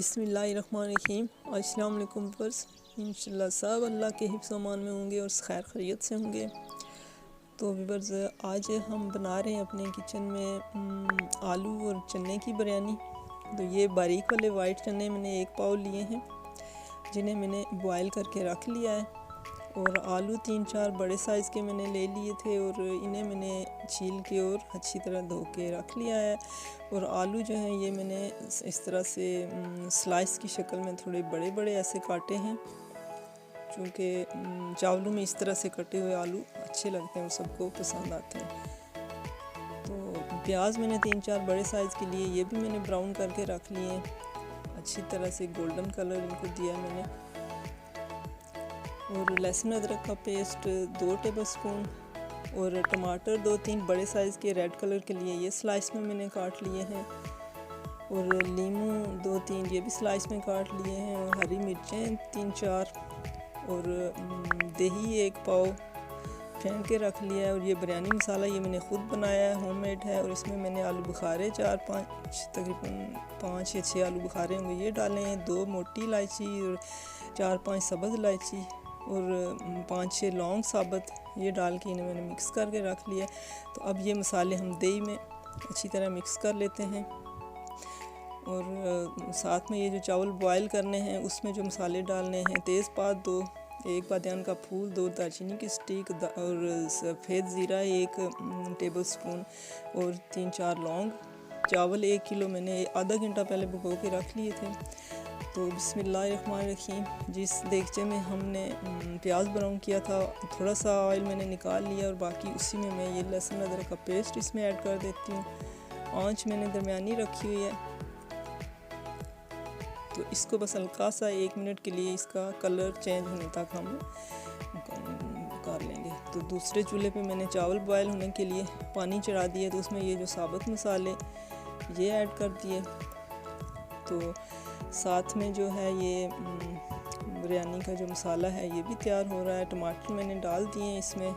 बिस्मिल्लाहिर्रहमानिर्रहीम। अस्सलाम वालेकुम व्यूअर्स। इंशाल्लाह सब अल्लाह के हिफ्ज़ अमान में होंगे और खैर खैरियत से होंगे। तो व्यूअर्स, आज हम बना रहे हैं अपने किचन में आलू और चने की बिरयानी। तो ये बारीक वाले वाइट चने मैंने 1 पाव लिए हैं, जिन्हें मैंने बॉयल करके रख लिया है। और आलू 3-4 बड़े साइज़ के मैंने ले लिए थे और इन्हें मैंने छील के और अच्छी तरह धो के रख लिया है। और आलू जो हैं ये मैंने इस तरह से स्लाइस की शक्ल में थोड़े बड़े बड़े ऐसे काटे हैं, क्योंकि चावलों में इस तरह से कटे हुए आलू अच्छे लगते हैं और सबको पसंद आते हैं। तो प्याज मैंने 3-4 बड़े साइज़ के लिए, ये भी मैंने ब्राउन करके रख लिए हैं। अच्छी तरह से गोल्डन कलर इनको दिया है मैंने। और लहसुन अदरक का पेस्ट 2 टेबलस्पून और टमाटर 2-3 बड़े साइज़ के रेड कलर के लिए ये स्लाइस में मैंने काट लिए हैं। और लीमू 2-3 ये भी स्लाइस में काट लिए हैं। और हरी मिर्चें 3-4 और दही 1 पाव फेंट के रख लिया है। और ये बिरयानी मसाला ये मैंने ख़ुद बनाया है, होममेड है। और इसमें मैंने आलू बुखारे 4-5 तकरीबन 5 या 6 आलू बुखारे होंगे ये डाले हैं। 2 मोटी इलायची और 4-5 सब्ज़ इलायची और 5-6 लौंग साबुत ये डाल के इन्हें मैंने मिक्स करके रख लिया। तो अब ये मसाले हम दही में अच्छी तरह मिक्स कर लेते हैं। और साथ में ये जो चावल बॉयल करने हैं उसमें जो मसाले डालने हैं, तेज़पात 2, 1 बादियान का फूल, 2 दालचीनी की स्टिक और सफ़ेद ज़ीरा 1 टेबलस्पून और 3-4 लौंग। चावल 1 किलो मैंने आधा घंटा पहले भिगो के रख लिए थे। तो बिस्मिल्लाहिर्रहमानिर्रहीम, जिस देगचे में हमने प्याज ब्राउन किया था थोड़ा सा ऑयल मैंने निकाल लिया और बाकी उसी में मैं ये लहसुन अदरक का पेस्ट इसमें ऐड कर देती हूँ। आंच मैंने दरमियानी रखी हुई है। तो इसको बस हल्का सा 1 मिनट के लिए इसका कलर चेंज होने तक हम कर लेंगे। तो दूसरे चूल्हे पे मैंने चावल बॉयल होने के लिए पानी चढ़ा दिया। तो उसमें ये जो साबुत मसाले ये ऐड कर दिए। तो साथ में जो है ये बिरयानी का जो मसाला है ये भी तैयार हो रहा है। टमाटर मैंने डाल दिए हैं इसमें।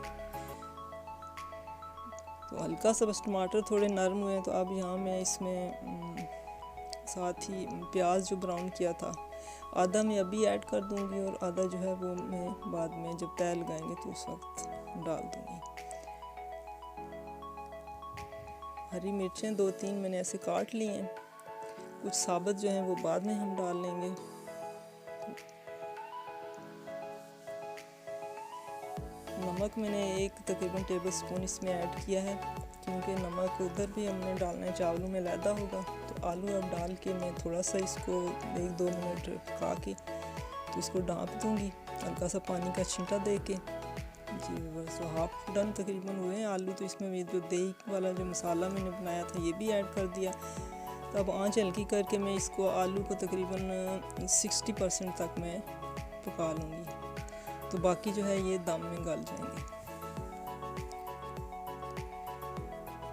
तो हल्का सा बस टमाटर थोड़े नरम हुए हैं। तो अब यहाँ मैं इसमें साथ ही प्याज जो ब्राउन किया था आधा मैं अभी ऐड कर दूंगी और आधा जो है वो मैं बाद में जब तय लगाएंगे तो उस वक्त डाल दूंगी। हरी मिर्चें 2-3 मैंने ऐसे काट ली हैं, कुछ साबुत जो हैं वो बाद में हम डाल लेंगे। नमक मैंने 1 तकरीबन टेबलस्पून इसमें ऐड किया है, क्योंकि नमक उधर भी हमने डालना है, चावलों में लैदा होगा। तो आलू अब डाल के मैं थोड़ा सा इसको 1-2 मिनट पका के तो इसको ढाँप दूँगी हल्का सा पानी का छींटा दे के। जी बस हाफ डन तकरीबन हुए हैं आलू। तो इसमें जो दही वाला जो मसाला मैंने बनाया था ये भी ऐड कर दिया। तो अब आंच हल्की करके मैं इसको आलू को तकरीबन 60% तक मैं पका लूँगी। तो बाकी जो है ये दम में गल जाएंगे।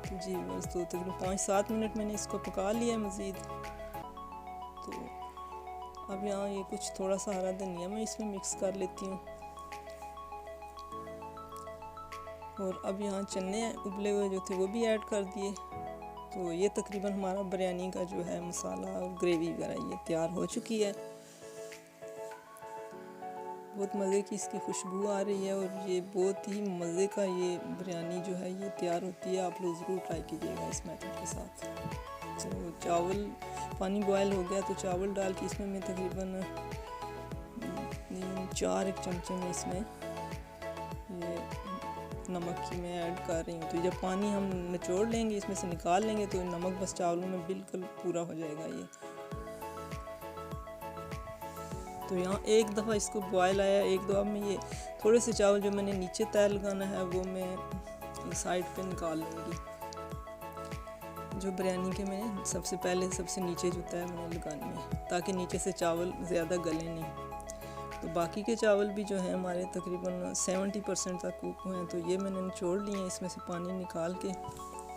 तो जी बस तो तकरीबन 5-7 मिनट मैंने इसको पका लिया है मज़ीद। तो अब यहाँ ये कुछ थोड़ा सा हरा धनिया मैं इसमें मिक्स कर लेती हूँ। और अब यहाँ चने उबले हुए जो थे वो भी ऐड कर दिए। तो ये तकरीबन हमारा बिरयानी का जो है मसाला और ग्रेवी वगैरह ये तैयार हो चुकी है। बहुत मज़े की इसकी खुशबू आ रही है और ये बहुत ही मज़े का ये बिरयानी जो है ये तैयार होती है। आप लोग ज़रूर ट्राई कीजिएगा इस मेथड के साथ। तो चावल पानी बॉयल हो गया तो चावल डाल के इसमें मैं तकरीबन 4 चमचे में इसमें ये नमक की मैं ऐड कर रही हूँ। तो जब पानी हम निचोड़ लेंगे इसमें से निकाल लेंगे तो नमक बस चावलों में बिल्कुल पूरा हो जाएगा ये। तो यहाँ एक दफ़ा इसको बॉयल आया 1-2, में ये थोड़े से चावल जो मैंने नीचे तय लगाना है वो मैं साइड पे निकाल लूँगी। जो बिरयानी के मैंने सबसे पहले सबसे नीचे जो तय मैंने लगानी है, ताकि नीचे से चावल ज़्यादा गले नहीं। तो बाकी के चावल भी जो हैं हमारे तकरीबन 70% तक कुक हुए हैं। तो ये मैंने निचोड़ लिए हैं, इसमें से पानी निकाल के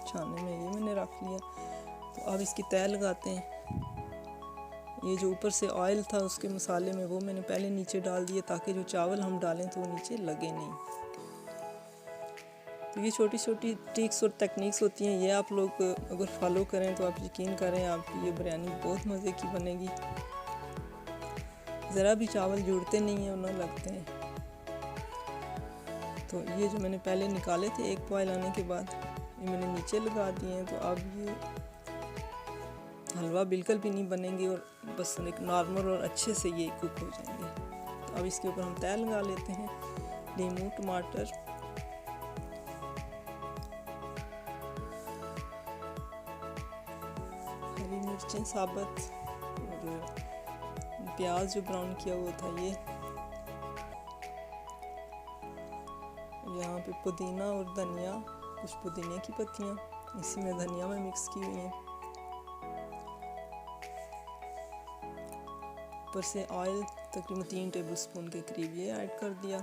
छाने में ये मैंने रख लिया। तो अब इसकी तय लगाते हैं। ये जो ऊपर से ऑयल था उसके मसाले में वो मैंने पहले नीचे डाल दिए, ताकि जो चावल हम डालें तो वो नीचे लगे नहीं। तो ये छोटी छोटी ट्रिक्स और टेक्निक्स होती हैं, ये आप लोग अगर फॉलो करें तो आप यकीन करें आपकी ये बिरयानी बहुत मज़े की बनेगी। ज़रा भी चावल जुड़ते नहीं हैं और ना लगते हैं। तो ये जो मैंने पहले निकाले थे एक बॉयल आने के बाद, ये मैंने नीचे लगा दिए हैं। तो अब ये हलवा बिल्कुल भी नहीं बनेंगे और बस एक नॉर्मल और अच्छे से ये कुक हो जाएंगे। तो अब इसके ऊपर हम तय लगा लेते हैं। नींबू, टमाटर, हरी मिर्चें साबुत और प्याज जो ब्राउन किया हुआ था ये। यहाँ पे पुदीना और धनिया, कुछ पुदीने की पत्तियाँ इसी में धनिया में मिक्स की हुई हैं। ऊपर से ऑयल तकरीबन 3 टेबलस्पून के करीब ये ऐड कर दिया।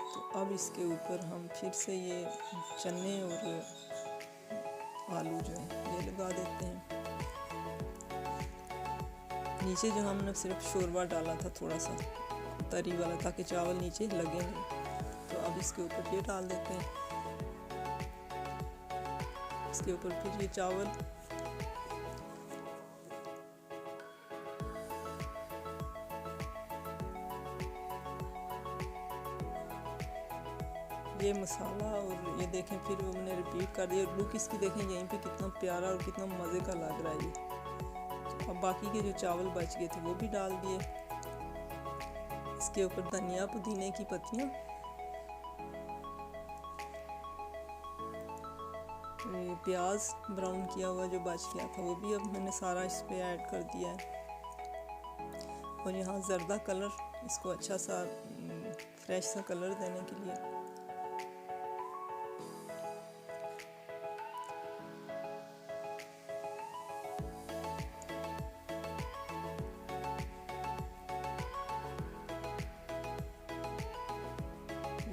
तो अब इसके ऊपर हम फिर से ये चने और आलू जो है ये लगा देते हैं। नीचे जो हमने सिर्फ शोरबा डाला था थोड़ा सा तरी वाला, ताकि चावल नीचे लगे नहीं। तो अब इसके ऊपर ये डाल देते हैं। इसके ऊपर फिर ये चावल, ये मसाला, और ये देखें फिर वो मैंने रिपीट कर दिया। लुक इसकी देखें यहीं पे कितना प्यारा और कितना मज़े का लग रहा है ये। अब बाकी के जो चावल बच गए थे वो भी डाल दिए। इसके ऊपर धनिया, पुदीने की पत्तियाँ, प्याज ब्राउन किया हुआ जो बच गया था वो भी अब मैंने सारा इस पे ऐड कर दिया है। और यहाँ ज़र्दा कलर, इसको अच्छा सा फ्रेश सा कलर देने के लिए।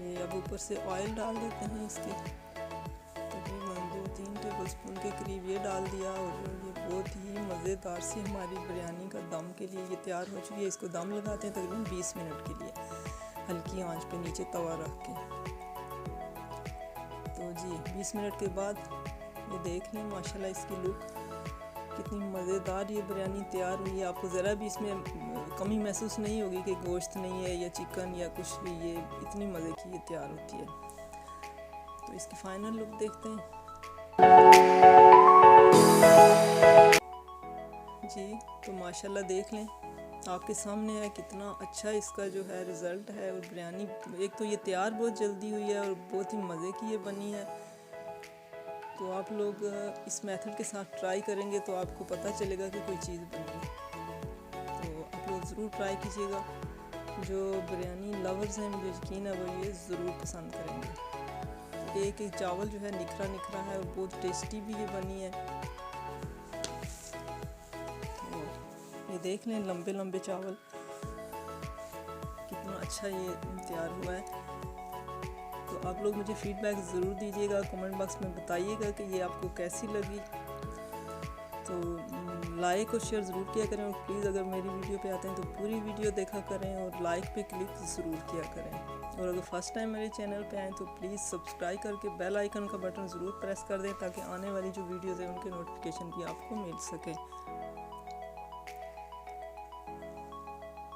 ये अब ऊपर से ऑयल डाल देते हैं इसके, तकरीबन 2-3 टेबलस्पून के करीब ये डाल दिया। और ये बहुत ही मज़ेदार सी हमारी बिरयानी का दम के लिए ये तैयार हो चुकी है। इसको दम लगाते हैं तकरीबन 20 मिनट के लिए, हल्की आंच पे नीचे तवा रख के। तो जी 20 मिनट के बाद ये देख लें माशाल्लाह इसकी लुक कितनी मज़ेदार ये बिरयानी तैयार हुई है। आपको ज़रा भी इसमें कमी महसूस नहीं होगी कि गोश्त नहीं है या चिकन या कुछ भी, ये इतनी मज़े की ये तैयार होती है। तो इसकी फाइनल लुक देखते हैं जी। तो माशाल्लाह देख लें आपके सामने है कितना अच्छा इसका जो है रिज़ल्ट है। और बिरयानी एक तो ये तैयार बहुत जल्दी हुई है और बहुत ही मज़े की ये बनी है। तो आप लोग इस मेथड के साथ ट्राई करेंगे तो आपको पता चलेगा कि कोई चीज़ बनी है। तो आप लोग ज़रूर ट्राई कीजिएगा। जो बिरयानी लवर्स हैं मुझे यकीन है वो ये ज़रूर पसंद करेंगे। तो एक एक चावल जो है निखरा निखरा है और बहुत टेस्टी भी ये बनी है। तो ये देख लें लंबे लंबे चावल, कितना अच्छा ये तैयार हुआ है। तो आप लोग मुझे फीडबैक ज़रूर दीजिएगा, कमेंट बॉक्स में बताइएगा कि ये आपको कैसी लगी। तो लाइक और शेयर ज़रूर किया करें। और प्लीज़ अगर मेरी वीडियो पे आते हैं तो पूरी वीडियो देखा करें और लाइक पे क्लिक ज़रूर किया करें। और अगर फर्स्ट टाइम मेरे चैनल पे आएँ तो प्लीज़ सब्सक्राइब करके बेल आइकन का बटन ज़रूर प्रेस कर दें, ताकि आने वाली जो वीडियोज़ हैं उनके नोटिफिकेशन भी आपको मिल सके।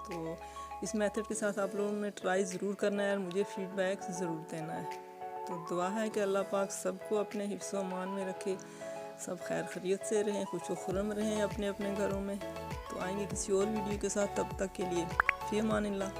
तो इस मेथड के साथ आप लोगों ने ट्राई ज़रूर करना है और मुझे फ़ीडबैक ज़रूर देना है। तो दुआ है कि अल्लाह पाक सबको अपने हिफ्ज़ व अमान में रखे, सब खैर खैरियत से रहें, खुश व खुर्रम रहें अपने अपने घरों में। तो आएंगे किसी और वीडियो के साथ, तब तक के लिए फ़ी अमानिल्लाह।